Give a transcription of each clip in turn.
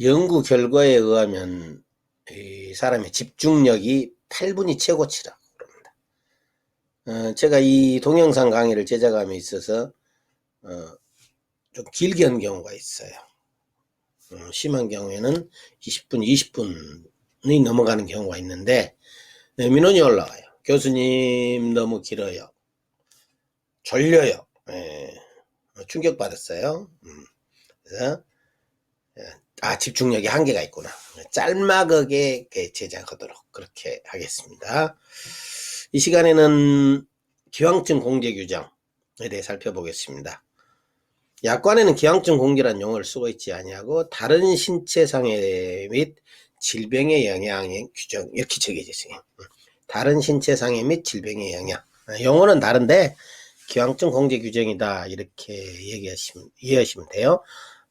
연구 결과에 의하면 이 사람의 집중력이 8분이 최고치라고 그럽니다. 제가 이 동영상 강의를 제작함에 있어서 좀 길게 한 경우가 있어요. 심한 경우에는 20분, 20분이 넘어가는 경우가 있는데 민원이 올라와요. 교수님 너무 길어요. 졸려요. 충격받았어요. 그래서 집중력이 한계가 있구나. 짤막하게 제작하도록 그렇게 하겠습니다. 이 시간에는 기왕증 공제 규정에 대해 살펴보겠습니다. 약관에는 기왕증 공제란 용어를 쓰고 있지 아니하고 다른 신체상해 및 질병의 영향의 규정 이렇게 적혀져 있어요. 다른 신체상해 및 질병의 영향. 용어는 다른데 기왕증 공제 규정이다 이렇게 이해하시면 돼요.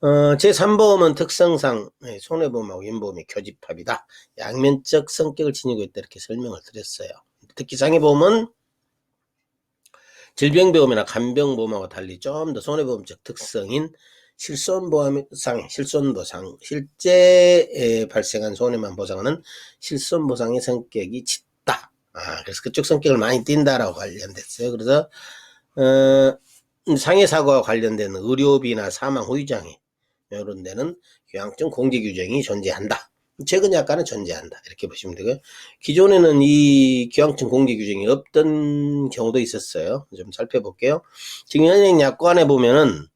제3보험은 특성상 손해보험하고 임보험의 교집합이다. 양면적 성격을 지니고 있다 이렇게 설명을 드렸어요. 특히 상해보험은 질병보험이나 간병보험하고 달리 좀 더 손해보험적 특성인 실손보상, 실제 발생한 손해만 보상하는 실손보상의 성격이 짙다. 그래서 그쪽 성격을 많이 띈다라고 관련됐어요. 그래서 상해사고와 관련된 의료비나 사망 후유장애 이런 데는 기왕증 공제 규정이 존재한다. 최근 약관은 존재한다. 이렇게 보시면 되고요. 기존에는 이 기왕증 공제 규정이 없던 경우도 있었어요. 좀 살펴볼게요. 지금 현행 약관에 보면은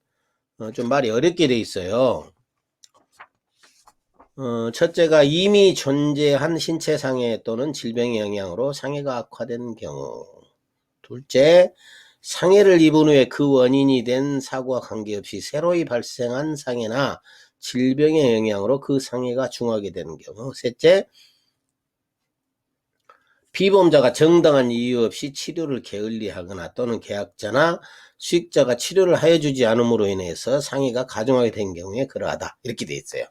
좀 말이 어렵게 돼 있어요. 첫째가 이미 존재한 신체상해 또는 질병의 영향으로 상해가 악화된 경우. 둘째, 상해를 입은 후에 그 원인이 된 사고와 관계없이 새로이 발생한 상해나 질병의 영향으로 그 상해가 중하게 되는 경우. 셋째, 피보험자가 정당한 이유 없이 치료를 게을리하거나 또는 계약자나 수익자가 치료를 하여주지 않음으로 인해서 상해가 가중하게 된 경우에 그러하다. 이렇게 돼 있어요.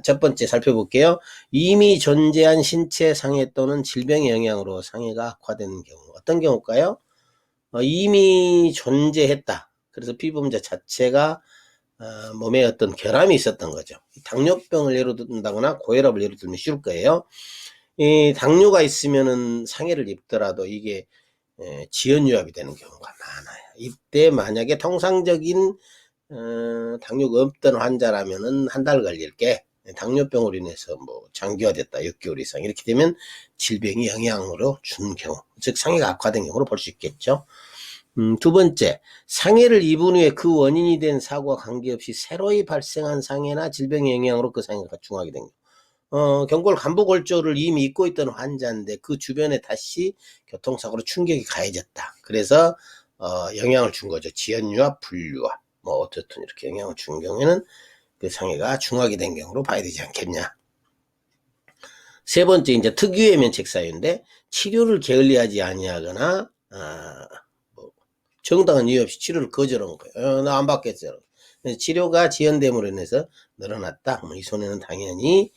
첫 번째 살펴볼게요. 이미 존재한 신체 상해 또는 질병의 영향으로 상해가 악화되는 경우. 어떤 경우일까요? 이미 존재했다. 그래서 피보험자 자체가 몸에 어떤 결함이 있었던 거죠. 당뇨병을 예로 든다거나 고혈압을 예로 들면 쉬울 거예요. 이 당뇨가 있으면은 상해를 입더라도 이게 지연유압이 되는 경우가 많아요. 이때 만약에 통상적인 당뇨가 없던 환자라면은 한 달 걸릴 게 당뇨병으로 인해서 뭐 장기화됐다 6개월 이상 이렇게 되면 질병이 영향으로 준 경우, 즉 상해가 악화된 경우로 볼 수 있겠죠. 두 번째, 상해를 입은 후에 그 원인이 된 사고와 관계없이 새로이 발생한 상해나 질병의 영향으로 그 상해가 중하게 된 경우. 경골 간부골조를 이미 입고 있던 환자인데 그 주변에 다시 교통사고로 충격이 가해졌다. 그래서 영향을 준 거죠. 지연유압, 분류압. 뭐 어쨌든 이렇게 영향을 준 경우에는 그 상해가 중하게 된 경우로 봐야 되지 않겠냐. 세 번째, 이제 특유의 면책 사유인데 치료를 게을리하지 아니하거나 정당한 이유 없이 치료를 거절한 거예요. 나 안 받겠어요. 치료가 지연됨으로 인해서 늘어났다. 이 손해는 당연히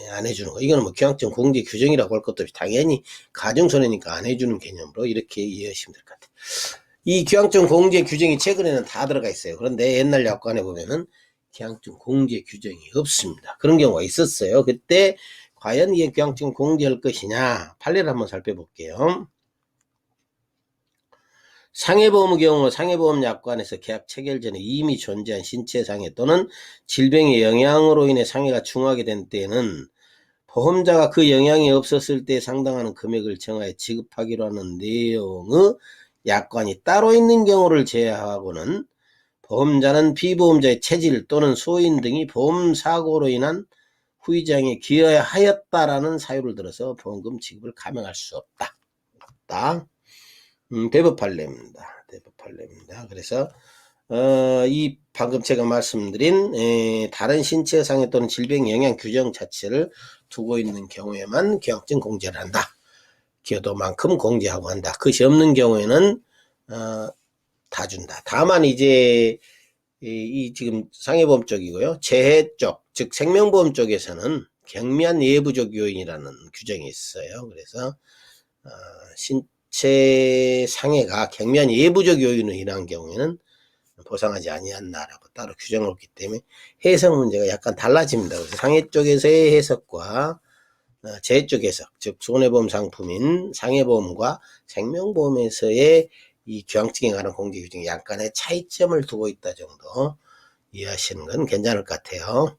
안 해주는 거. 이거는 뭐 기왕증 공제 규정이라고 할 것도 없이 당연히 가중손해니까 안 해주는 개념으로 이렇게 이해하시면 될 것 같아요. 이 기왕증 공제 규정이 최근에는 다 들어가 있어요. 그런데 옛날 약관에 보면은 기왕증 공제 규정이 없습니다. 그런 경우가 있었어요. 그때 과연 이게 기왕증 공제할 것이냐 판례를 한번 살펴볼게요. 상해보험의 경우 상해보험 약관에서 계약 체결 전에 이미 존재한 신체상해 또는 질병의 영향으로 인해 상해가 중하게 된 때에는 보험자가 그 영향이 없었을 때 상당하는 금액을 정하여 지급하기로 하는 내용의 약관이 따로 있는 경우를 제외하고는 보험자는 피보험자의 체질 또는 소인 등이 보험사고로 인한 후유장에 기여하였다라는 사유를 들어서 보험금 지급을 감행할 수 없다. 대법 판례입니다. 대법 판례입니다. 그래서 이 방금 제가 말씀드린 다른 신체 상해 또는 질병 영향 규정 자체를 두고 있는 경우에만 기왕증 공제를 한다. 기여도만큼 공제하고 한다. 그것이 없는 경우에는 다 준다. 다만 이제 이 지금 상해보험 쪽이고요. 재해 쪽, 즉 생명보험 쪽에서는 경미한 예부적 요인이라는 규정이 있어요. 그래서 신체 상해가 경미한 예부적 요인으로 인한 경우에는 보상하지 아니한다라고 따로 규정을 했기 때문에 해석 문제가 약간 달라집니다. 그래서 상해 쪽에서의 해석과 재해 쪽 해석, 즉 손해보험 상품인 상해보험과 생명보험에서의 이 교황증에 관한 공제 규정이 약간의 차이점을 두고 있다 정도 이해하시는 건 괜찮을 것 같아요.